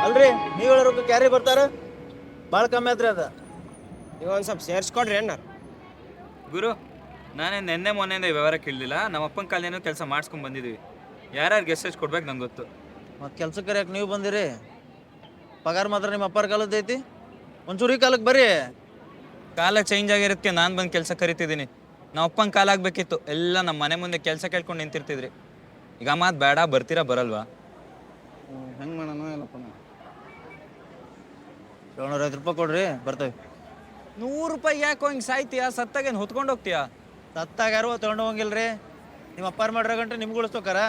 ಅಲ್ರಿ ನೀವು ಹೇಳೋ ಕ್ಯಾರಿ ಬರ್ತಾರ ಭಾಳ ಕಮ್ಮಿ ಆತ್ರಿ ಅದ. ನೀವು ಒಂದು ಸ್ವಲ್ಪ ಸೇರಿಸ್ಕೊಡ್ರಿ ಅಣ್ಣ. ಗುರು ನಾನೇ ನೆನ್ನೆ ಮೊನ್ನೆಯಿಂದ ವ್ಯವಹಾರ ಕೇಳಲಿಲ್ಲ. ನಮ್ಮ ಅಪ್ಪನ ಕಾಲೇನೋ ಕೆಲಸ ಮಾಡಿಸ್ಕೊಂಡು ಬಂದಿದ್ದೀವಿ. ಯಾರ್ಯಾರು ಗೆಸ್ಟೇಜ್ ಕೊಡ್ಬೇಕು ನಂಗೆ ಗೊತ್ತು. ಮತ್ತು ಕೆಲ್ಸಕ್ಕೆ ಕರೆಯಕ್ಕೆ ನೀವು ಬಂದಿರಿ, ಪಗಾರ ಮಾತ್ರ ನಿಮ್ಮ ಅಪ್ಪಾರ ಕಾಲದ್ದು ಐತಿ. ಒಂಚೂರು ಈ ಕಾಲಕ್ಕೆ ಬರ್ರಿ. ಕಾಲ ಚೇಂಜ್ ಆಗಿರೋದಕ್ಕೆ ನಾನು ಬಂದು ಕೆಲಸ ಕರಿತಿದ್ದೀನಿ. ನಮ್ಮ ಅಪ್ಪನ ಕಾಲ ಆಗಬೇಕಿತ್ತು. ಎಲ್ಲ ನಮ್ಮ ಮನೆ ಮುಂದೆ ಕೆಲಸ ಕೇಳ್ಕೊಂಡು ನಿಂತಿರ್ತಿದ್ರಿ. ಈಗ ಮಾತು ಬೇಡ, ಬರ್ತೀರಾ ಬರಲ್ವಾ? ಹೆಂಗೆ ಮಾಡೋಣ ಇಲ್ಲಪ್ಪ. 750 ರೂಪಾಯಿ ಕೊಡ್ರಿ, ಬರ್ತೇವೆ. 100 ರೂಪಾಯಿ ಯಾಕೋ ಹಿಂಗೆ ಸಾಯ್ತೀಯಾ? ಸತ್ತಾಗೇನು ಹೊತ್ಕೊಂಡು ಹೋಗ್ತೀಯಾ? ಸತ್ತಾಗಾರು ತೊಗೊಂಡು ಹೋಗಿಲ್ರಿ. ನಿಮ್ಮ ಅಪ್ಪಾರ ಮಾಡ್ರ ಗಂಟೆ ನಿಮ್ಗೆ ಉಳಿಸ್ತೋಕಾರ.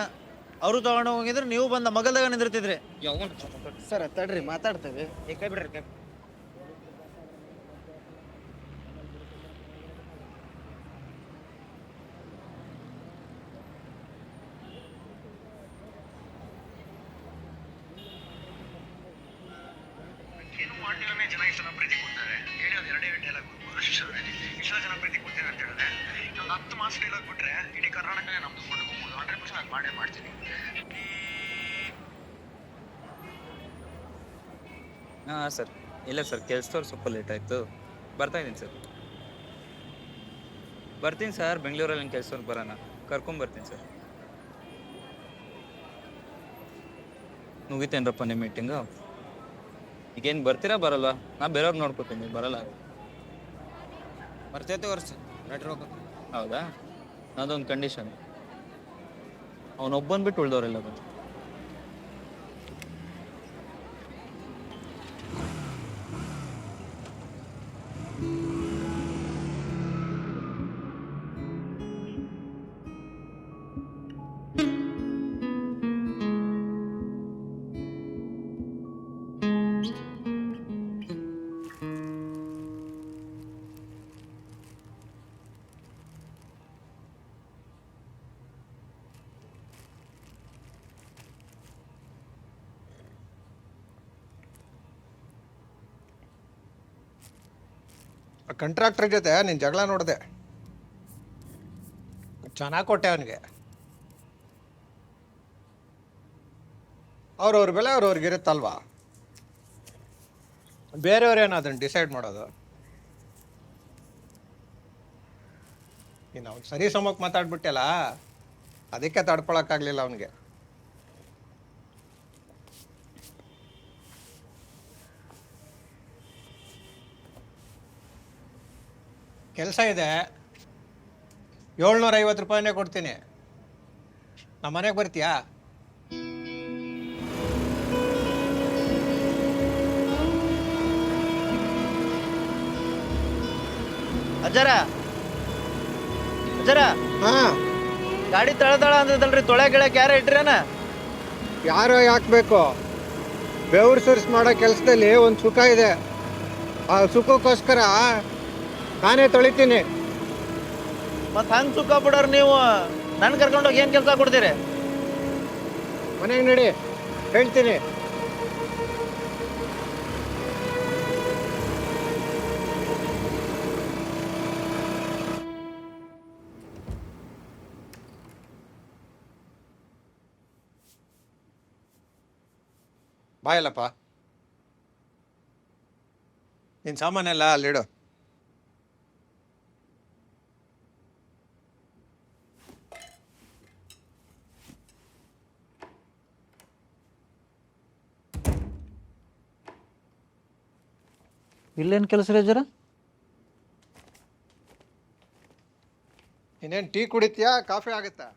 ಅವರು ತೊಗೊಂಡು ಹೋಗಿದ್ರೆ ನೀವು ಬಂದ ಮಗಲ್ದಾಗ ನಿಂದಿರ್ತಿದ್ರಿ. ಸರ್ ತಡ್ರಿ, ಮಾತಾಡ್ತೇವೆ. ಕೈ ಬಿಡ್ರಿ ಕೈ. ಏನು ಮಾಡಿರೋನೇ ಜನ ಇಷ್ಟನ ಪ್ರೀತಿ ಕೊಡ್ತಾರೆ. ಹೇಳೋದು 2 ಡೈಲಾಗ್ ಆಶೀಶ್ವರೇ ಇಷ್ಟ ಜನ ಪ್ರೀತಿ ಕೊಡ್ತೇನೆ ಅಂತ ಹೇಳಿದ್ರೆ ಇನ್ನೊಂದು 10 ಮಾಸ ಡೈಲಾಗ್ ಬಿಟ್ರೆ ಇಡೀ ಕರ್ನಾಟಕನೇ ನಮ್ದು ಕೊಂಡು 100% ಅದು ಮಾಡೇ ಮಾಡ್ತೀನಿ. ಹಾಂ ಸರ್. ಇಲ್ಲ ಸರ್, ಕೆಲಸದವ್ರು ಸ್ವಲ್ಪ ಲೇಟ್ ಆಯಿತು. ಬರ್ತಾಯಿದ್ದೀನಿ ಸರ್. ಬರ್ತೀನಿ ಸರ್. ಬೆಂಗಳೂರಲ್ಲಿ ನನ್ನ ಕೆಲಸದವ್ರು ಬರೋಣ, ಕರ್ಕೊಂಬರ್ತೀನಿ ಸರ್. ಮುಗಿತೇನ್ರಪ್ಪ ನಿಮ್ಮ ಮೀಟಿಂಗು? ಈಗೇನು ಬರ್ತೀರಾ ಬರಲ್ವಾ? ನಾ ಬೇರೆಯವ್ರು ನೋಡ್ಕೋತೀನಿ, ಬರಲ್ಲ. ಬರ್ತೈತೆ ವರ್ಷ ನಡ್ರಿ ಹೋಗ. ಹೌದಾ? ಅದೊಂದು ಕಂಡೀಷನ್, ಅವನೊಬ್ಬನ್ ಬಿಟ್ಟು ಉಳ್ದವ್ರೆಲ್ಲ ಬಂದು. ಕಂಟ್ರಾಕ್ಟರ್ ಜೊತೆ ನೀನು ಜಗಳ ನೋಡಿದೆ, ಚೆನ್ನಾಗಿ ಕೊಟ್ಟೆ ಅವನಿಗೆ. ಅವ್ರವ್ರ ಬೆಲೆ ಅವ್ರವ್ರಿಗೆ ಇರುತ್ತಲ್ವಾ, ಬೇರೆಯವ್ರೇನು ಅದನ್ನು ಡಿಸೈಡ್ ಮಾಡೋದು. ನೀನು ಅವ್ನು ಸರಿ ಸಮಕ್ಕೆ ಮಾತಾಡ್ಬಿಟ್ಟೆಲ್ಲ, ಅದಕ್ಕೆ ತಡ್ಕೊಳಕ್ಕಾಗಲಿಲ್ಲ ಅವನಿಗೆ. ಕೆಲಸ ಇದೆ, 750 ರೂಪಾಯಿನೇ ಕೊಡ್ತೀನಿ. ನಮ್ಮ ಮನೆಗೆ ಬರ್ತೀಯಾ? ಅಜ್ಜಾರ ಅಜ್ಜಾರ, ಹಾಂ, ಗಾಡಿ ತಳ ಅಂದದಲ್ರಿ, ತೊಳೆ ಗಿಳಕ್ ಯಾರ ಇಟ್ರೇನ? ಯಾರೋ ಯಾಕಬೇಕು? ಬೆವರು ಸುರಿಸಿ ಮಾಡೋ ಕೆಲಸದಲ್ಲಿ ಒಂದು ಸುಖ ಇದೆ. ಆ ಸುಖಕ್ಕೋಸ್ಕರ ನಾನೇ ತೊಳಿತೀನಿ. ಮತ್ ಹಂಗ್ ಸುಖ ಬಿಡೋರ್ ನೀವು, ನನ್ ಕರ್ಕೊಂಡೋಗಿ ಏನ್ ಕೆಲಸ ಕೊಡ್ತೀರಿ? ಮನೆಗೆ ನಡಿ, ಹೇಳ್ತೀನಿ. ಬಾಯಲ್ಲಪ್ಪ, ನಿನ್ನ ಸಾಮಾನೆಲ್ಲ ಅಲ್ಲಿಡು. ಇಲ್ಲೇನ್ ಕೆಲಸ ರೀ ಅಜ್ಜಾರ? ಇನ್ನೇನು ಟೀ ಕುಡಿತೀಯಾ, ಕಾಫಿ ಆಗುತ್ತಾ?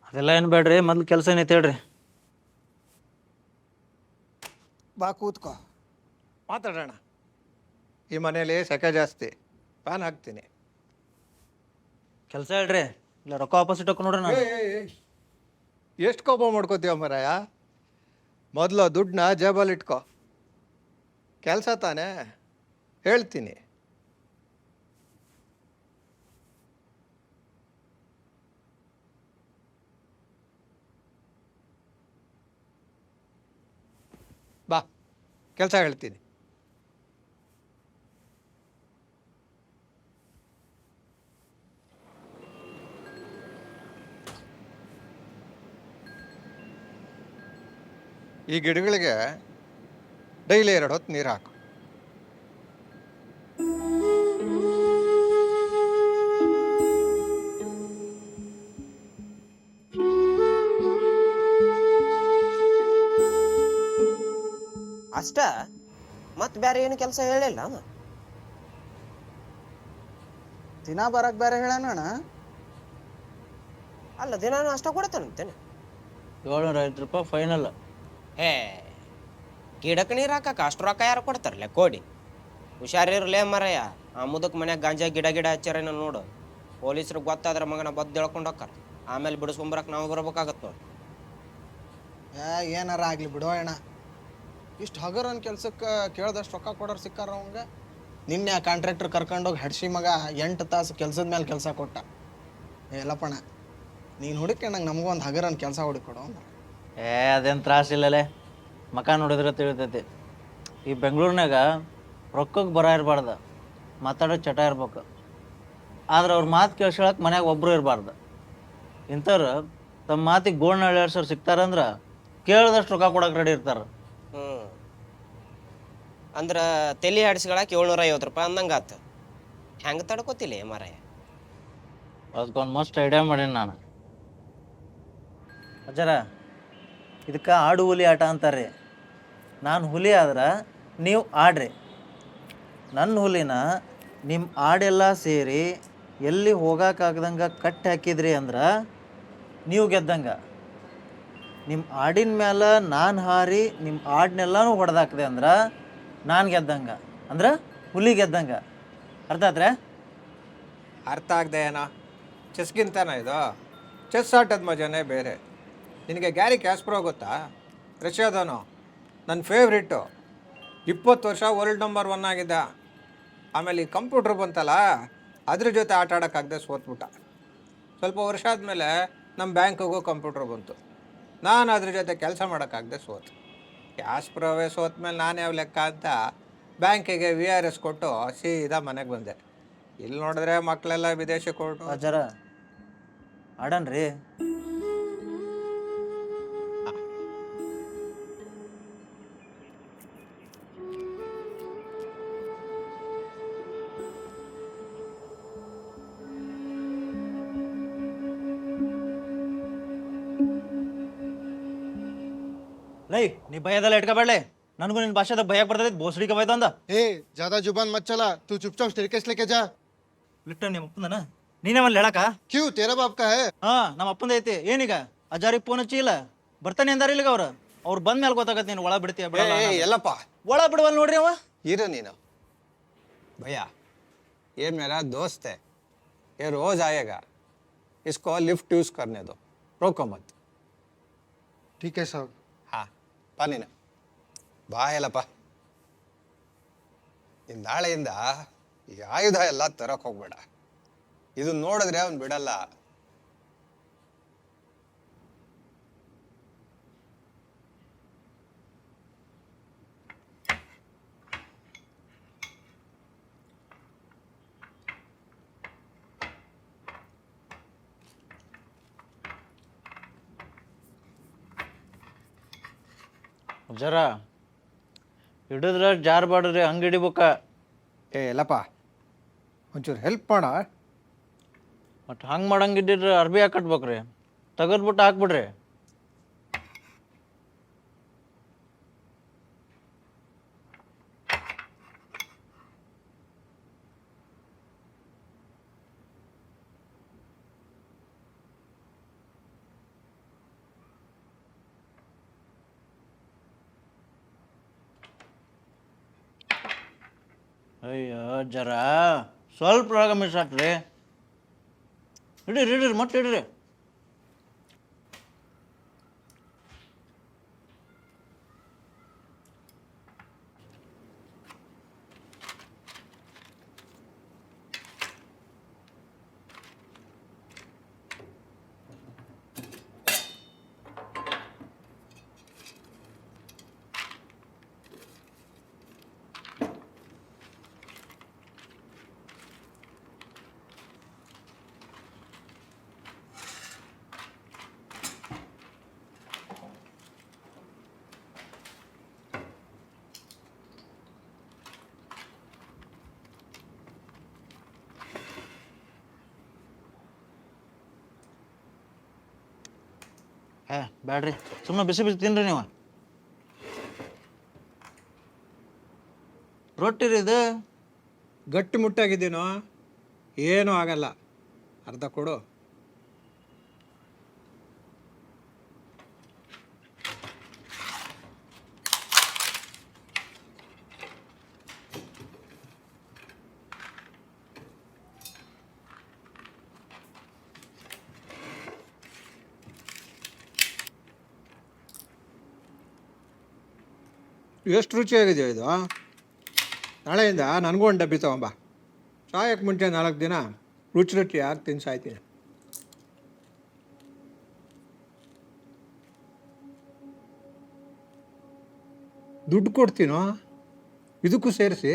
ಅದೆಲ್ಲ ಏನ್ ಬೇಡ್ರಿ, ಮೊದ್ಲು ಕೆಲಸ ಏನೈತೆ ಹೇಳ್ರಿ. ಬಾ ಕೂತ್ಕೋ. ಮಾತಾಡೋಣ. ಈ ಮನೇಲಿ ಸೆಕೆ ಜಾಸ್ತಿ, ಫ್ಯಾನ್ ಹಾಕ್ತೀನಿ. ಕೆಲಸ ಹೇಳ್ರಿ, ಇಲ್ಲ ರೊಕ್ಕ ವಾಪಸ್ ಇಟ್ಟೋಕೆ ನೋಡ್ರಿ ನಾನು. ಎಷ್ಟು ಕೋಪ ಮಾಡ್ಕೋತೀವ ಮರಾಯ? ಮೊದಲು ದುಡ್ಡನ್ನ ಜೇಬಲ್ಲಿ ಇಟ್ಕೋ. ಕೆಲಸ ತಾನೇ, ಹೇಳ್ತೀನಿ. ಬಾ, ಕೆಲಸ ಹೇಳ್ತೀನಿ. ಈ ಗಿಡಗಳಿಗೆ ಡೈಲಿ 2 ಹೊತ್ತು ನೀರು ಹಾಕು. ಅಷ್ಟ ಮತ್ತೆ ಬೇರೆ ಏನು ಕೆಲಸ ಹೇಳಿಲ್ಲ ಅವ? ದಿನ ಬರಕ್ಕೆ ಬೇರೆ ಹೇಳೋಣ. ಅಲ್ಲ, ದಿನಾನು ಅಷ್ಟ ಕೊಡ್ತಾನಂತೇನೆ. 750 ರೂಪಾಯಿ ಫೈನಲ್. ಹೇ, ಗಿಡಕ್ಕೆ ನೀರು ಹಾಕಕ್ಕೆ ಅಷ್ಟು ರೊಕ್ಕ ಯಾರು ಕೊಡ್ತಾರಲ್ಲ ಕೋಡಿ? ಹುಷಾರಿರ್ಲೇ ಮರಯ್ಯ, ಆ ಮುದಕ್ ಮನ್ಯಾಗ ಗಾಂಜಾ ಗಿಡ ಹಚ್ಚಾರೇನ ನೋಡು. ಪೊಲೀಸ್ರಿಗೆ ಗೊತ್ತಾದ್ರೆ ಮಗನ ಬದ್ದು ಎಳ್ಕೊಂಡು ಹೋಗ್ತಾರ. ಆಮೇಲೆ ಬಿಡಿಸ್ಕೊಂಬರಕ್ಕೆ ನಾವು ಬರ್ಬೇಕಾಗತ್ತ ನೋಡಿ. ಏನಾರ ಆಗಲಿ ಬಿಡೋ ಅಣ್ಣ. ಇಷ್ಟು ಹಗರನ್ ಕೆಲ್ಸಕ್ಕೆ ಕೇಳ್ದಷ್ಟು ರೊಕ್ಕ ಕೊಡೋರು ಸಿಕ್ಕಾರ ಅವಂಗೆ. ನಿನ್ನೆ ಆ ಕಾಂಟ್ರಾಕ್ಟರ್ ಕರ್ಕೊಂಡೋಗಿ ಹಡ್ಸಿ ಮಗ 8 ತಾಸು ಕೆಲ್ಸದ ಮೇಲೆ ಕೆಲಸ ಕೊಟ್ಟ. ಎಲ್ಲಪ್ಪಣ್ಣ, ನೀನು ಹುಡುಕೊಂಡಂಗೆ ನಮಗೂ ಒಂದು ಹಗರನ್ ಕೆಲಸ ಹುಡುಕೊಡು. ಅದೇನು ತ್ರಾಸಿಲ್ಲಲೇ, ಮಕ ನೋಡಿದ್ರೆ ತಿಳಿತೈತಿ. ಈ ಬೆಂಗಳೂರಿನಾಗ ರೊಕ್ಕಕ್ಕೆ ಬರ ಇರಬಾರ್ದು, ಮಾತಾಡೋ ಚಟ ಇರ್ಬೇಕು. ಆದ್ರೆ ಅವ್ರ ಮಾತು ಕೇಳ್ಸೋಳಕ್ಕೆ ಮನ್ಯಾಗ ಒಬ್ಬರು ಇರಬಾರ್ದು. ಇಂಥವ್ರು ತಮ್ಮ ಮಾತಿಗೆ ಗೋಲ್ನ ಅಳ್ಯಾಡ್ಸೋರು ಸಿಗ್ತಾರಂದ್ರೆ ಕೇಳ್ದಷ್ಟು ರೊಕ್ಕ ಕೊಡಕ್ಕೆ ರೆಡಿ ಇರ್ತಾರೆ. ಅಂದ್ರೆ ತಲೆ ಆಡಿಸ್ಕೊಳಕ್ಕೆ 750 ರೂಪಾಯಿ ಅಂದಂಗೆ ಆತು. ಹೆಂಗೆ ತಡ್ಕೋತಿಲ್ಲ ಮರಯ್ಯ? ಅದಕ್ಕೊಂದು ಮಸ್ತ್ ಐಡಿಯಾ ಮಾಡೀನಿ ನಾನು. ಅಜ್ಜಾರ, ಇದಕ್ಕೆ ಆಡು ಹುಲಿ ಆಟ ಅಂತಾರೆ. ನಾನು ಹುಲಿ ಆದ್ರೆ ನೀವು ಆಡ್ರಿ. ನನ್ನ ಹುಲಿನ ನಿಮ್ಮ ಆಡೆಲ್ಲ ಸೇರಿ ಎಲ್ಲಿ ಹೋಗೋಕ್ಕಾಗ್ದಂಗೆ ಕಟ್ಟಿ ಹಾಕಿದ್ರಿ ಅಂದ್ರೆ ನೀವು ಗೆದ್ದಂಗೆ. ನಿಮ್ಮ ಆಡಿನ ಮೇಲೆ ನಾನು ಹಾರಿ ನಿಮ್ಮ ಆಡನ್ನೆಲ್ಲನೂ ಹೊಡೆದಾಕ್ದೆ ಅಂದ್ರೆ ನಾನು ಗೆದ್ದಂಗೆ, ಅಂದ್ರೆ ಹುಲಿ ಗೆದ್ದಂಗೆ. ಅರ್ಥ ಆತ್ರೆ? ಅರ್ಥ ಆಗದೆ ಏನೋ, ಚೆಸ್ಗಿಂತಾನ ಇದು? ಚೆಸ್ ಆಟದ ಮಜಾನೇ ಬೇರೆ. ನಿನಗೆ ಗ್ಯಾರಿ ಕ್ಯಾಸ್ಪ್ರೋ ಗೊತ್ತಾ? ರಷ್ಯಾದವನು, ನನ್ನ ಫೇವ್ರಿಟ್ಟು. 20 ವರ್ಷ ವರ್ಲ್ಡ್ ನಂಬರ್ 1 ಆಗಿದ್ದ. ಆಮೇಲೆ ಈ ಕಂಪ್ಯೂಟ್ರ್ ಬಂತಲ್ಲ, ಅದ್ರ ಜೊತೆ ಆಟ ಆಡೋಕ್ಕಾಗದೆ ಸೋತ್ಬಿಟ್ಟ. ಸ್ವಲ್ಪ ವರ್ಷ ಆದಮೇಲೆ ನಮ್ಮ ಬ್ಯಾಂಕಿಗೂ ಕಂಪ್ಯೂಟ್ರ್ ಬಂತು. ನಾನು ಅದ್ರ ಜೊತೆ ಕೆಲಸ ಮಾಡೋಕ್ಕಾಗದೆ ಸೋತು. ಕ್ಯಾಸ್ಪ್ರೋವೇ ಸೋತ್ಮೇಲೆ ನಾನು ಯಾವ ಲೆಕ್ಕ ಅಂತ ಬ್ಯಾಂಕಿಗೆ VRS ಕೊಟ್ಟು ಸೀದಾ ಮನೆಗೆ ಬಂದೆ. ಇಲ್ಲಿ ನೋಡಿದ್ರೆ ಮಕ್ಕಳೆಲ್ಲ ವಿದೇಶಕ್ಕೆ ಹೊರಟು. ಅಜ್ಜಾರ, ಆಡನ್ರಿ. ಲೈ, ನೀ ಭಯದಲ್ಲ ಇಟ್ಕೋಬೇಡ್ಲೆ. ನನಗೂ ನಿನ್ನ ಭಾಷೆದಾಗ ಭಯಕ್ಕೆ ಬರ್ತೈತಿ. ಬೋಸಡಿಗೆ ಬೈತ ಅಂದ. ए ज्यादा जुबान मत चला, तू चुपचाप स्टेरकेस लेके जा. ಲಿಟ್ಟ ನಿಮ್ಮ ಅಪ್ಪಂದನ ನೀನೇ ಅಲ್ಲಿ ಹೇಳಕ ಕ್ಯೂ ತೇರಾ ಬಾಪ್ ಕಾ ಹೈ ಹಾ ನಮ್ಮ ಅಪ್ಪಂದ ಐತಿ ಏನೀಗ ಅಜಾರಿಗೆ ಫೋನ್ ಹಚ್ಚಿ ಇಲ್ಲ ಬರ್ತಾನೆ ಅಂದಾರ ಇಲ್ಲಿಗ ಅವ್ರು ಬಂದ ಮೇಲೆ ಗೊತ್ತಾಗತ್ತೆ ನೀನು ಒಳ ಬಿಡ್ತೀಯ ಬಿಡಲ್ಲ ಅನ್ನೋದು. ಎಲ್ಲಪ್ಪ ಒಳ ಬಿಡವಲ್ ನೋಡ್ರಿ ಅವ ಇರು ನೀನು भैया ये मेरा दोस्त है ये रोज आएगा इसको लिफ्ट यूज करने दो रोको मत ठीक है साहब ಹಾ ಬಾ ನೀನು ಬಾ ಎಲ್ಲಪ್ಪ ಇನ್ನು ನಾಳೆಯಿಂದ ಈ ಆಯುಧ ಎಲ್ಲ ತರಕ್ ಹೋಗ್ಬೇಡ ಇದು ನೋಡಿದ್ರೆ ಅವ್ನು ಬಿಡಲ್ಲ ಜರ ಹಿಡಿದ್ರ ಜಾರ್ ಬಾಡ್ರಿ ಹಂಗೆ ಹಿಡಿಬೇಕ ಏ ಎಲ್ಲಪ್ಪ ಒಂಚೂರು ಹೆಲ್ಪ್ ಮಾಡ ಮತ್ತು ಹಂಗೆ ಮಾಡಂಗಿದ್ದಿದ್ರೆ ಅರ್ಬಿ ಹಾಕಿ ಕಟ್ಬೇಕ್ರಿ ತೆಗೆದ್ಬಿಟ್ಟು ಹಾಕ್ಬಿಡ್ರಿ ಅಯ್ಯೋ ಜರ ಸ್ವಲ್ಪ ಒಳಗೆ ಮಿಸ್ ಆತ್ರಿ ಹಿಡೀರಿ ಹಿಡೀರಿ ಮತ್ತೆ ಹಿಡೀರಿ ಬ್ಯಾಡ್ರಿ ಸುಮ್ಮನೆ ಬಿಸಿ ಬಿಸಿ ತಿನ್ರಿ ನೀವು ರೊಟ್ಟಿ ರೀ ಇದು ಗಟ್ಟಿ ಮುಟ್ಟಾಗಿದ್ದೀನೋ ಏನೂ ಆಗಲ್ಲ ಅರ್ಧ ಕೊಡು ಎಷ್ಟು ರುಚಿಯಾಗಿದೆ ಇದು ನಾಳೆಯಿಂದ ನನಗೂ ಒಂದು ಡಬ್ಬಿ ತಗೊಂಬ ಸಾಯಕ್ಕೆ ಮುಂಚೆ 4 ದಿನ ರುಚಿಯಾಗಿ ತಿಂದು ಸಾಯ್ತೀನಿ ದುಡ್ಡು ಕೊಡ್ತೀನೋ ಇದಕ್ಕೂ ಸೇರಿಸಿ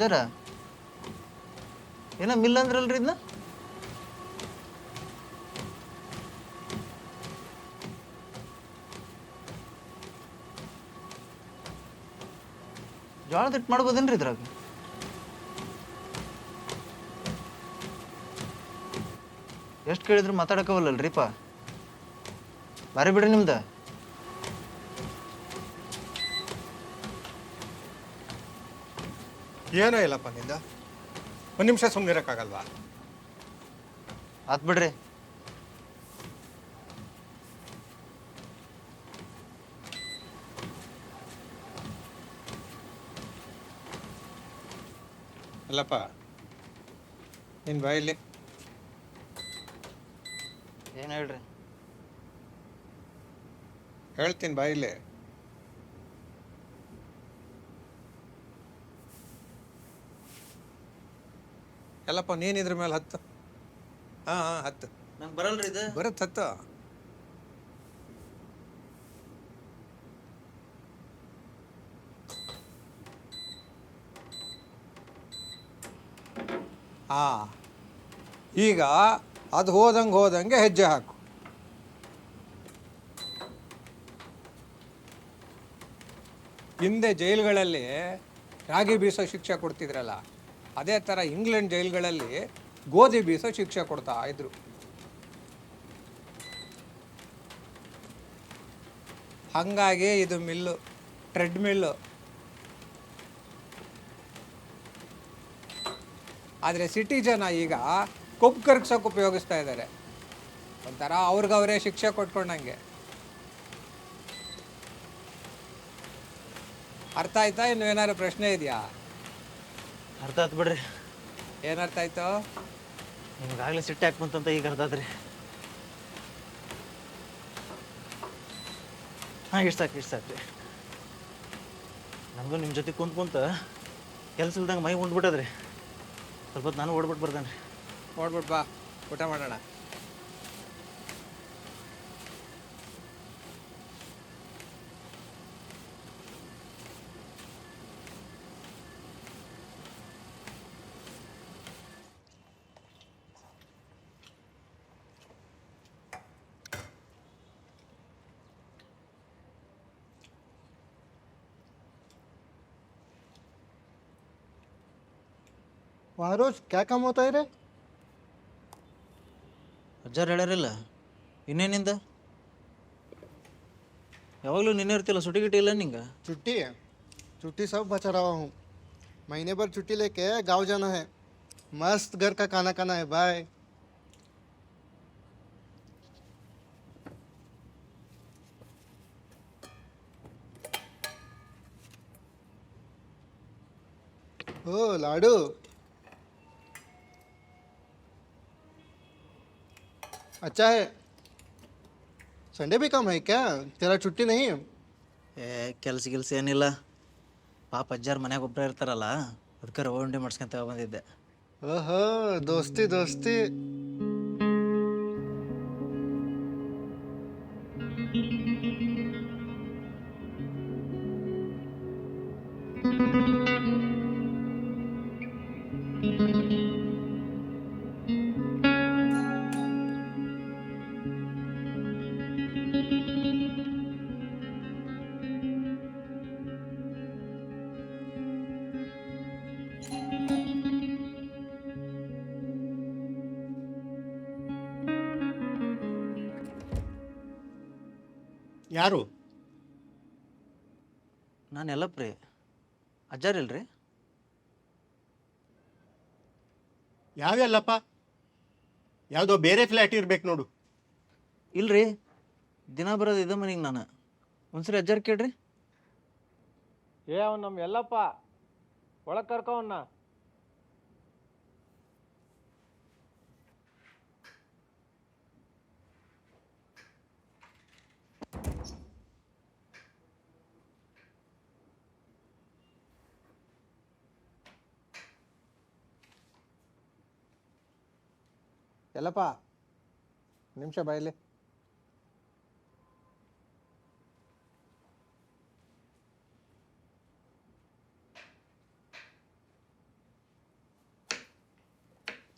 ಜರ ಏನೋ ಮಿಲ್ ಅಂದ್ರಲ್ರಿ ಇದನ್ನ ಜೋಳದ ಹಿಟ್ಟು ಮಾಡ್ಬೋದೇನ್ರಿ ಇದ್ರಾಗ ಎಷ್ಟು ಕೇಳಿದ್ರು ಮಾತಾಡಕವಲ್ಲಲ್ರಿಪ್ಪ ಬಾರಿ ಬಿಡ್ರಿ ನಿಮ್ದು ಏನೋ ಇಲ್ಲಪ್ಪ ನಿಂದ ಒಂದು ನಿಮಿಷ ಸುಮ್ಮನಿರೋಕ್ಕಾಗಲ್ವಾ ಆತ್ ಬಿಡ್ರಿ ಅಲ್ಲಪ್ಪ ನಿನ್ನ ಬಾಯಲ್ಲಿ ಏನು ಹೇಳ್ರಿ ಹೇಳ್ತೀನಿ ಬಾಯಿಲಿ ಎಲ್ಲಪ್ಪ ನೀನು ಇದ್ರ ಮೇಲೆ ಹತ್ತು. ಹಾಂ ಹಾಂ ಹತ್ತು. ನಂಗೆ ಬರಲ್ರಿ ಇದು. ಬರುತ್ತೆ ಹತ್ತು. ಹಾಂ, ಈಗ ಅದು ಹೋದಂಗೆ ಹೆಜ್ಜೆ ಹಾಕು. ಹಿಂದೆ ಜೈಲುಗಳಲ್ಲಿ ರಾಗಿ ಬೀಸೋ ಶಿಕ್ಷೆ ಕೊಡ್ತಿದ್ರಲ್ಲ, ಅದೇ ಥರ ಇಂಗ್ಲೆಂಡ್ ಜೈಲುಗಳಲ್ಲಿ ಗೋಧಿ ಬೀಸೋ ಶಿಕ್ಷೆ ಕೊಡ್ತಾ ಇದ್ರು. ಹಾಗಾಗಿ ಇದು ಮಿಲ್ಲು, ಟ್ರೆಡ್ ಮಿಲ್ಲು. ಆದರೆ ಸಿಟಿ ಜನ ಈಗ ಕೊಬ್ಬು ಕರಗ್ಸೋಕೆ ಉಪಯೋಗಿಸ್ತಾ ಇದ್ದಾರೆ. ಒಂಥರ ಅವ್ರಿಗವರೇ ಶಿಕ್ಷೆ ಕೊಟ್ಕೊಂಡಂಗೆ. ಅರ್ಥ ಆಯ್ತಾ? ಇನ್ನು ಏನಾದ್ರು ಪ್ರಶ್ನೆ ಇದೆಯಾ? ಅರ್ಥ ಆಯ್ತು ಬಿಡ್ರಿ. ಏನು ಅರ್ಥ ಆಯ್ತು? ನಿಮ್ಗಾಗಲೇ ಸಿಟ್ಟು ಯಾಕೆ ಬಂತಂತ ಈಗ ಅರ್ಥ ಆದ್ರಿ. ಹಾಂ, ಇಷ್ಟು ಸಾಕು ರೀ. ನಮಗೂ ನಿಮ್ಮ ಜೊತೆ ಕುಂತ ಕೆಲಸ ಇಲ್ದಂಗೆ ಮೈ ಉಂಡ್ಬಿಟ್ಟದ್ರಿ. ಸ್ವಲ್ಪ ಹೊತ್ತು ನಾನು ಓಡ್ಬಿಟ್ಟು ಬರ್ತಾನೆ ರೀ. ನೋಡ್ಬಿಟ್ಟು ಬಾ, ಊಟ ಮಾಡೋಣ. वहाँ रोज क्या काम होता है रे? ಅಜ್ಜಾರು ಹೇಳ್ಯಾರಿಲ್ಲ, ಇನ್ನೇನಿಂದ ಯಾವಾಗಲೂ ನಿನ್ನೆ ಇರ್ತಿಲ್ಲ, ಸುಟಿ ಗಿಟಿ ಇಲ್ಲ ನಿಂಗೆ? छुट्टी है, छुट्टी सब बचा रहा हूँ. महीने भर छुट्टी लेके गांव जाना है. मस्त घर का खाना खाना है. बाय. ओ लाडू, अच्छा है. संडे भी कम है क्या? तेरा छुट्टी नहीं है? ಕೆಲಸ ಏನಿಲ್ಲ, ಪಾಪ ಅಜ್ಜಾರು ಮನ್ಯಾಗ ಒಬ್ಬರೇ ಇರ್ತಾರಲ್ಲ, ಅದಕ್ಕೆ ರವೆ ಉಂಡೆ ಮಾಡ್ಸ್ಕೊಂತ ಬಂದಿದ್ದೆ. ओहो, दोस्ती दोस्ती. ಯಾರು? ನಾನು ಎಲ್ಲಪ್ರಿ. ಅಜ್ಜಾರು ಇಲ್ರಿ? ಯಾವ್ಯಾಲ್ಲಪ್ಪ? ಯಾವುದೋ ಬೇರೆ ಫ್ಲ್ಯಾಟ್ ಇರ್ಬೇಕು ನೋಡು. ಇಲ್ರಿ, ದಿನ ಬರೋದು ಇದ ಮನೆಗೆ ನಾನು. ಒಂದ್ಸರಿ ಅಜ್ಜಾರು ಕೇಳ್ರಿ. ಅವ್ನು ನಮ್ಮ ಎಲ್ಲಪ್ಪ, ಒಳಗೆ ಕರ್ಕೋವನ್ನ. ಎಲ್ಲಪ್ಪ, ನಿಮಿಷ ಬಾಯಲ್ಲಿ.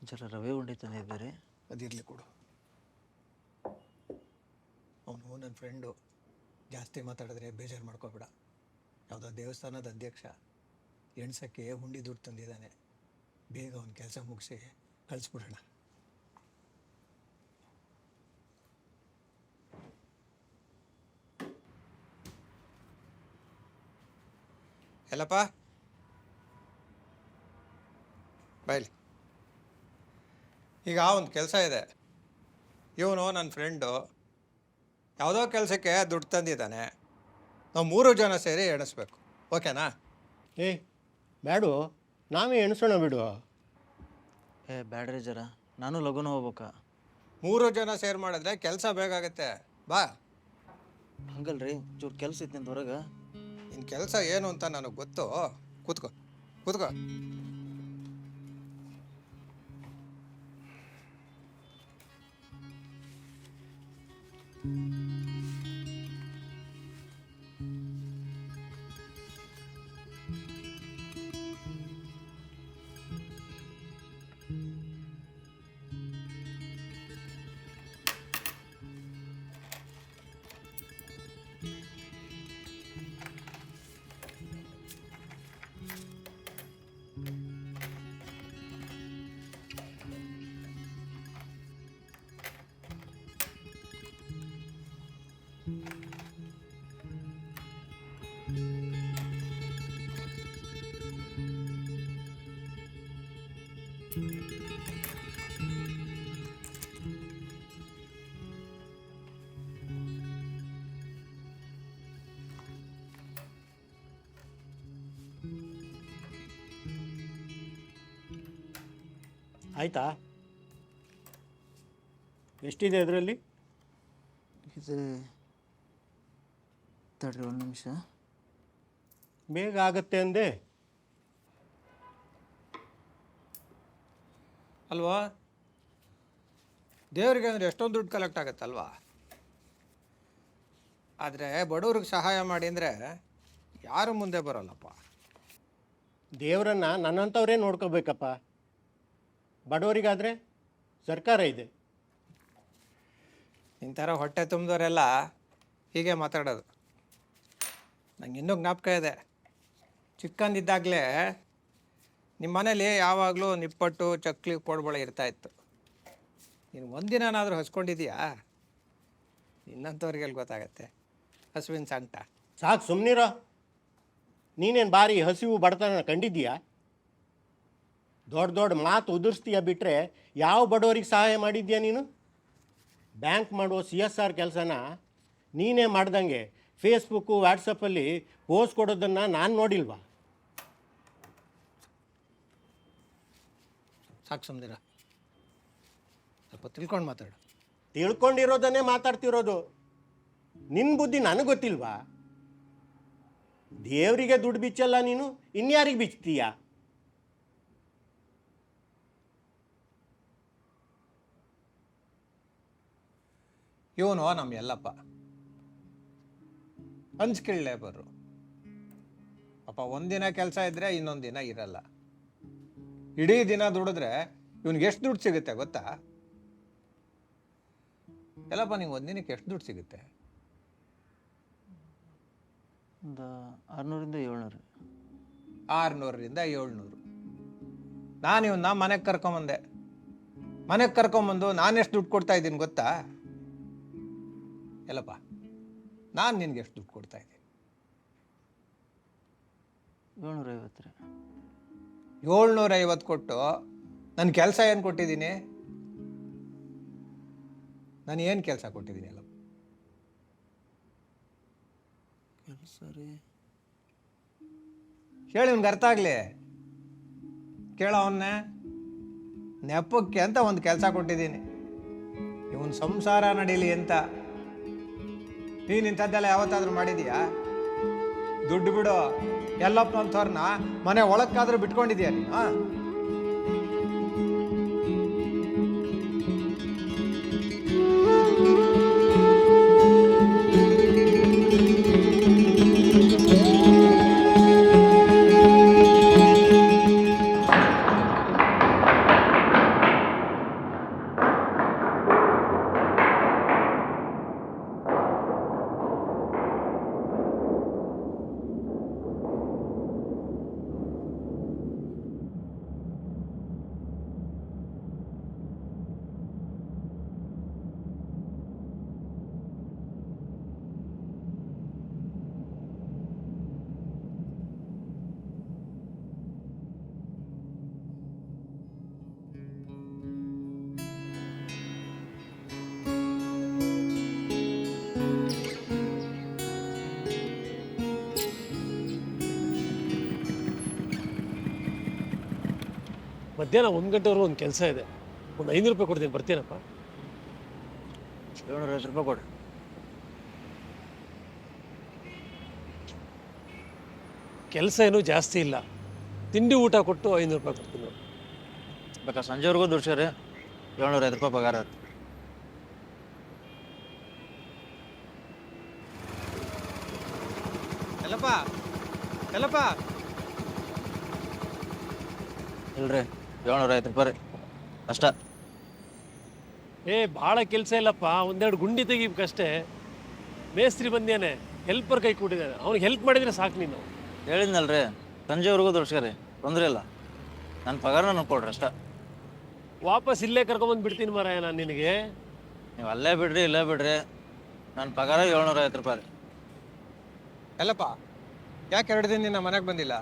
ಜರ ರವೆ ಉಂಡೆ ತಂದಿದ್ದಾರೆ. ಅದಿರಲಿ ಕೊಡು. ಅವನು ನನ್ನ ಫ್ರೆಂಡು, ಜಾಸ್ತಿ ಮಾತಾಡಿದ್ರೆ ಬೇಜಾರು ಮಾಡ್ಕೋಬೇಡ. ಯಾವುದೋ ದೇವಸ್ಥಾನದ ಅಧ್ಯಕ್ಷ, ಎಣ್ಸಕ್ಕೆ ಹುಂಡಿ ದುಡ್ಡು ತಂದಿದ್ದಾನೆ. ಬೇಗ ಅವನ ಕೆಲಸ ಮುಗಿಸಿ ಕಳಿಸ್ಬಿಡೋಣ. ಎಲ್ಲಪ್ಪ ಬಾಯ್ಲಿ. ಈಗ ಒಂದು ಕೆಲಸ ಇದೆ. ಇವನು ನನ್ನ ಫ್ರೆಂಡು ಯಾವುದೋ ಕೆಲಸಕ್ಕೆ ದುಡ್ಡು ತಂದಿದ್ದಾನೆ. ನಾವು 3 ಜನ ಸೇರಿ ಎಣಿಸ್ಬೇಕು. ಓಕೆನಾ? ಬ್ಯಾಡು, ನಾವೇ ಎಣಿಸೋಣ ಬಿಡು. ಬ್ಯಾಡ್ರಿ ಜರ, ನಾನು ಲಗುನ ಹೋಗ್ಬೇಕಾ. 3 ಜನ ಸೇರಿ ಮಾಡಿದ್ರೆ ಕೆಲಸ ಬೇಕಾಗತ್ತೆ. ಬಾ. ಹಂಗಲ್ರಿ, ಚೂರು ಕೆಲಸ ಐತಿ ಅಂತ ಹೊರಗೆ. ನಿನ್ನ ಕೆಲಸ ಏನು ಅಂತ ನನಗೆ ಗೊತ್ತು. ಕೂತ್ಕೋ ಕೂತ್ಕೋ. ಆಯಿತಾ? ಎಷ್ಟಿದೆ ಅದರಲ್ಲಿ? ಇದು ತಡ್ರಿ ಒಂದು ನಿಮಿಷ. ಬೇಗ ಆಗತ್ತೆ ಅಂದೆ. ಅಲ್ವಾ? ದೇವರಿಗೆ ಅಂದರೆ ಎಷ್ಟೊಂದು ದುಡ್ಡು ಕಲೆಕ್ಟ್ ಆಗುತ್ತಲ್ವಾ? ಆದರೆ ಬಡವ್ರಿಗೆ ಸಹಾಯ ಮಾಡಿ ಅಂದರೆ ಯಾರು ಮುಂದೆ ಬರೋಲ್ಲಪ್ಪ. ದೇವರನ್ನು ನನ್ನಂಥವ್ರೇ ನೋಡ್ಕೋಬೇಕಪ್ಪ. ಬಡವರಿಗಾದರೆ ಸರ್ಕಾರ ಇದೆ. ಇಂಥರ ಹೊಟ್ಟೆ ತುಂಬಿದವರೆಲ್ಲ ಹೀಗೆ ಮಾತಾಡೋದು. ನಂಗೆ ಇನ್ನೂ ಜ್ಞಾಪಕ ಇದೆ, ಚಿಕ್ಕಂದಿದ್ದಾಗಲೇ ನಿಮ್ಮ ಮನೇಲಿ ಯಾವಾಗಲೂ ನಿಪ್ಪಟ್ಟು ಚಕ್ಲಿ ಕೋಡ್ಬಳೆ ಇರ್ತಾಯಿತ್ತು. ನೀನು ಒಂದಿನಾದರೂ ಹಸ್ಕೊಂಡಿದೀಯಾ? ಇನ್ನಂಥವ್ರಿಗೆಲ್ಲಿ ಗೊತ್ತಾಗತ್ತೆ ಹಸುವಿನ ಸಂಕಟ. ಸಾಕು ಸುಮ್ಮನಿರೋ. ನೀನೇನು ಭಾರಿ ಹಸಿವು ಬಡತನ ಕಂಡಿದ್ದೀಯಾ? ದೊಡ್ಡ ದೊಡ್ಡ ಮಾತು ಉದುರಿಸ್ತೀಯ ಬಿಟ್ಟರೆ ಯಾವ ಬಡವರಿಗೆ ಸಹಾಯ ಮಾಡಿದ್ಯಾ ನೀನು? ಬ್ಯಾಂಕ್ ಮಾಡೋ CSR ಕೆಲಸನ ನೀನೇ ಮಾಡ್ದಂಗೆ ಫೇಸ್ಬುಕ್ಕು ವಾಟ್ಸಪ್ಪಲ್ಲಿ ಪೋಸ್ಟ್ ಕೊಡೋದನ್ನು ನಾನು ನೋಡಿಲ್ವಾ? ಸಾಕು ಸುಮ್ಮನಿರ, ಸ್ವಲ್ಪ ತಿಳ್ಕೊಂಡು ಮಾತಾಡು. ತಿಳ್ಕೊಂಡಿರೋದನ್ನೇ ಮಾತಾಡ್ತಿರೋದು. ನಿನ್ನ ಬುದ್ಧಿ ನನಗೆ ಗೊತ್ತಿಲ್ವಾ? ದೇವರಿಗೆ ದುಡ್ಡು ಬಿಚ್ಚಲ್ಲ ನೀನು, ಇನ್ಯಾರಿಗೆ ಬಿಚ್ತೀಯಾ? ಇವನು ನಮ್ಮ ಎಲ್ಲಪ್ಪ ಅನ್ಸ್ಕಿಳ್ ಲೇಬರು. ಪಾಪ ಒಂದಿನ ಕೆಲಸ ಇದ್ದರೆ ಇನ್ನೊಂದು ದಿನ ಇರಲ್ಲ. ಇಡೀ ದಿನ ದುಡಿದ್ರೆ ಇವನಿಗೆ ಎಷ್ಟು ದುಡ್ಡು ಸಿಗುತ್ತೆ ಗೊತ್ತಾ? ಎಲ್ಲಪ್ಪ ನಿಂಗೆ ಒಂದಿನಕ್ಕೆ ಎಷ್ಟು ದುಡ್ಡು ಸಿಗುತ್ತೆ? ಒಂದು 600ರಿಂದ 700. 600ರಿಂದ 700. ನಾನು ಇವನ್ನ ಮನೆಗೆ ಕರ್ಕೊಂಬಂದೆ. ಮನೆಗೆ ಕರ್ಕೊಂಬಂದು ನಾನೆಷ್ಟು ದುಡ್ಡು ಕೊಡ್ತಾ ಇದ್ದೀನಿ ಗೊತ್ತಾ? ಎಲ್ಲಪ್ಪ, ನಾನು ನಿನ್ಗೆ ಎಷ್ಟು ದುಡ್ಡು ಕೊಡ್ತಾ ಇದ್ದೀನಿ? 750 ರೀ. 750 ಕೊಟ್ಟು ನನ್ನ ಕೆಲಸ ಏನು ಕೊಟ್ಟಿದ್ದೀನಿ? ನಾನು ಏನು ಕೆಲಸ ಕೊಟ್ಟಿದ್ದೀನಿ? ಎಲ್ಲ ಕೆಲಸ ರೀ. ಹೇಳಿ ಇವ್ನಿಗೆ ಅರ್ಥ ಆಗಲಿ. ಕೇಳೋ ಅವನ್ನೇ. ನೆಪಕ್ಕೆ ಅಂತ ಒಂದು ಕೆಲಸ ಕೊಟ್ಟಿದ್ದೀನಿ, ಇವನ್ ಸಂಸಾರ ನಡೀಲಿ ಅಂತ. ನೀನು ಇಂಥದ್ದೆಲ್ಲ ಯಾವತ್ತಾದ್ರೂ ಮಾಡಿದೀಯಾ? ದುಡ್ಡು ಬಿಡು, ಎಲ್ಲಪ್ಪನಂಥವ್ರನ್ನ ಮನೆ ಒಳಕ್ಕಾದ್ರೂ ಬಿಟ್ಕೊಂಡಿದೀಯ ನೀನು? ಮಧ್ಯಾಹ್ನ 1 ಗಂಟೆವರೆಗೂ ಒಂದು ಕೆಲಸ ಇದೆ. ಒಂದು 500 ರೂಪಾಯಿ ಕೊಡ್ತೀನಿ, ಬರ್ತೀನಪ್ಪ. 750 ರೂಪಾಯಿ ಕೊಡ್ರಿ. ಕೆಲಸ ಏನೂ ಜಾಸ್ತಿ ಇಲ್ಲ, ತಿಂಡಿ ಊಟ ಕೊಟ್ಟು 500 ರೂಪಾಯಿ ಕೊಡ್ತೀನಿ ನೋಡಿ. ಬೇಕಾ ಸಂಜೆವರೆಗೂ ದುಡ್ಸ್ರಿ. 750 ರೂಪಾಯಿ ಪಗಾರ ಆಯ್ತು. ಎಲ್ಲಪ್ಪ ಎಲ್ಲಪ್ಪ, ಇಲ್ರಿ 750 ರೂಪಾಯಿ ರೀ ಅಷ್ಟ. ಭಾಳ ಕೆಲಸ ಇಲ್ಲಪ್ಪ, ಒಂದೆರಡು ಗುಂಡಿ ತೆಗಿಬೇಕಷ್ಟೇ. ಮೇಸ್ತ್ರಿ ಬಂದೇನೆ, ಹೆಲ್ಪರ್ ಕೈ ಕೊಟ್ಟಿದ್ದಾನೆ, ಅವ್ನಿಗೆ ಹೆಲ್ಪ್ ಮಾಡಿದರೆ ಸಾಕು. ನೀನು ಹೇಳಿದ್ನಲ್ರಿ ಸಂಜೆವರೆಗೂ ದುಡ್ಸ್ರಿ, ತೊಂದರೆ ಇಲ್ಲ. ನನ್ನ ಪಗಾರ ನನಗೆ ಕೊಡ್ರಿ ಅಷ್ಟ. ವಾಪಸ್ ಇಲ್ಲೇ ಕರ್ಕೊಂಬಂದು ಬಿಡ್ತೀನಿ ಮಾರಾಯ ನಾನು ನಿನಗೆ. ನೀವು ಅಲ್ಲೇ ಬಿಡ್ರಿ ಇಲ್ಲೇ ಬಿಡ್ರಿ, ನನ್ನ ಪಗಾರ 750 ರೂಪಾಯಿ ರೀ. ಎಲ್ಲಪ್ಪ, ಯಾಕೆ 2 ದಿನ ನಿನ್ನ ಮನೆಗೆ ಬಂದಿಲ್ಲ?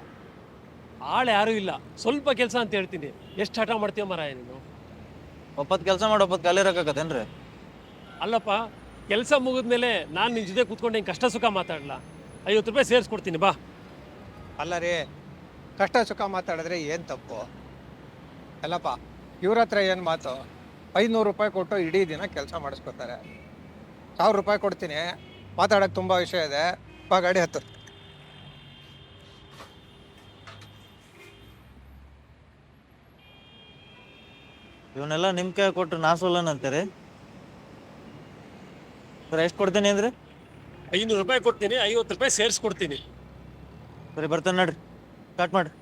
ಆಳು ಯಾರೂ ಇಲ್ಲ, ಸ್ವಲ್ಪ ಕೆಲಸ ಅಂತ ಹೇಳ್ತೀನಿ. ಎಷ್ಟು ಹಠ ಮಾಡ್ತೀಯ ಮಾರಾಯ ನೀನು? ಒಪ್ಪತ್ತು ಕೆಲಸ ಮಾಡಿ ಒಪ್ಪತ್ತು ಖಾಲಿ ಇರೋಕ್ಕಾಗತ್ತೇನ್ರಿ? ಅಲ್ಲಪ್ಪ, ಕೆಲಸ ಮುಗಿದ್ಮೇಲೆ ನಾನು ನಿನ್ನ ಜೊತೆ ಕೂತ್ಕೊಂಡು ಹಿಂಗೆ ಕಷ್ಟ ಸುಖ ಮಾತಾಡಲ್ಲ. 50 ರೂಪಾಯಿ ಸೇರಿಸ್ಕೊಡ್ತೀನಿ ಬಾ. ಅಲ್ಲ ರೀ, ಕಷ್ಟ ಸುಖ ಮಾತಾಡಿದ್ರೆ ಏನು ತಪ್ಪು? ಅಲ್ಲಪ್ಪ, ಇವ್ರ ಹತ್ರ ಏನು ಮಾತು? 500 ರೂಪಾಯಿ ಕೊಟ್ಟು ಇಡೀ ದಿನ ಕೆಲಸ ಮಾಡಿಸ್ಕೊತಾರೆ. 1000 ರೂಪಾಯಿ ಕೊಡ್ತೀನಿ, ಮಾತಾಡೋಕ್ಕೆ ತುಂಬ ವಿಷಯ ಇದೆ, ಬಾ ಗಾಡಿ ಹತ್ತು. ಇವನ್ನೆಲ್ಲ ನಿಮ್ಮ ಕೈ ಕೊಟ್ಟು ನಾ ಸೋಲನಂತೀರಿ? ಸರ್ ಎಷ್ಟು ಕೊಡ್ತೀನಿ ಅಂದ್ರೆ? 500 ರೂಪಾಯಿ ಕೊಡ್ತೀನಿ, 50 ರೂಪಾಯಿ ಸೇರಿಸ್ಕೊಡ್ತೀನಿ. ಸರಿ ಬರ್ತೇನೆ ನಡ್ರಿ, ಸ್ಟಾರ್ಟ್ ಮಾಡ್ರಿ.